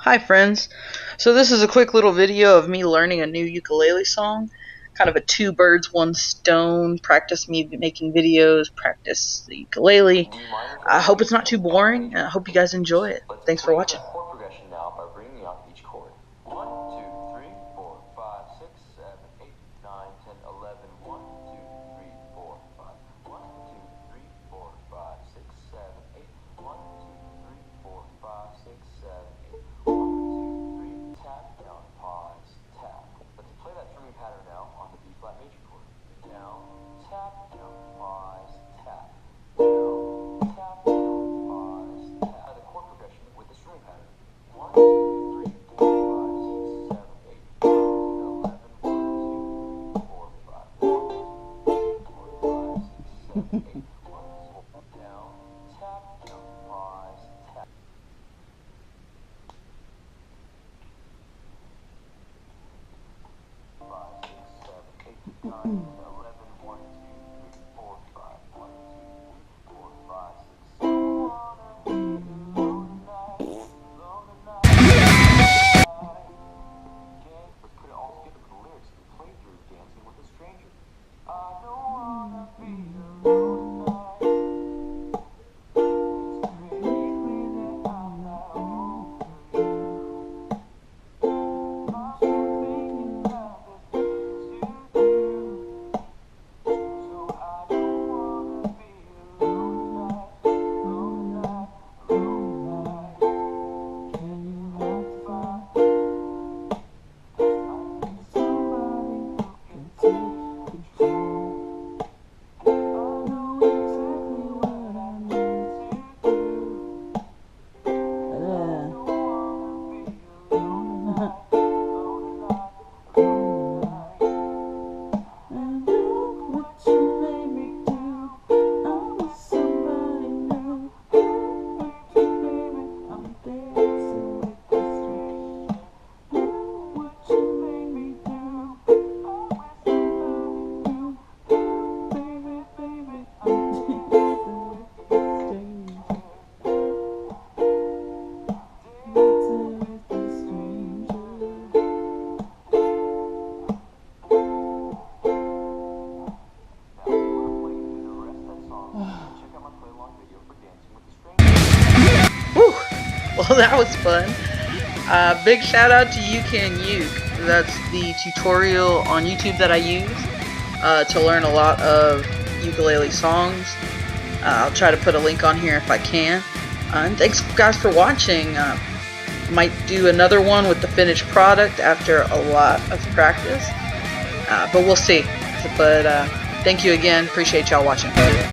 Hi friends, so this is a quick little video of me learning a new ukulele song, kind of a two birds one stone, practice me making videos, practice the ukulele. I hope it's not too boring, and I hope you guys enjoy it. Thanks for watching. Chord progression now by bringing up each chord. 1, 2, 3, 4, 5, 6, 7, 8, 9, 10, 11. 1, 2, 3, 4, 5. 1, 2, 3, 4, 5, 6, 7, 8. 1, 2, 3, 4, 5, 6, 7, 8. 1, 2, 3, tap, down, pause, tap. Let's play that strumming pattern now on the B flat major chord. Down, tap, down, pause, tap. Down, tap, down, pause, tap. The chord progression with the strumming pattern. 1, 2, 3, 4, 5, 6, 7, 8, 9, 10, 11. 1, 2, 3, 4, 5. 1, 2, 3, 4, 5, 6, 7, 8. 1, 2, down, tap, down, pause, tap. 5, 6, 7, 8, 9, 10, 11. 1, 2, 3, 4, 5. 1, 2, 3, 4, 5, 6, 7. Wanna be alone tonight, alone tonight. Let's put it all together with the lyrics we played through Dancing with a Stranger. I don't wanna be alone tonight. It's crazy that I'm not over you. I'm still thinking about the things you do. So I don't wanna be alone tonight, alone tonight, alone tonight. Can you not find? I need somebody who can take control. I know exactly what I need to do. I don't wanna be alone tonight, alone tonight, alone tonight. And look what you made me do. I'm with somebody new. Baby, I'm dancing with the stranger. Look what you made me do. I'm with somebody new. Baby, baby, I'm dancing with the stranger. Dancing with the stranger. Now, if you want to play through the rest of that song, check out my play along video for Dancing with the Stranger. Whew! Well, that was fun. Big shout out to U CAN UKE. That's the tutorial on YouTube that I use to learn a lot of ukulele songs. I'll try to put a link on here if I can. And thanks guys for watching. Might do another one with the finished product after a lot of practice. But we'll see. But thank you again. Appreciate y'all watching.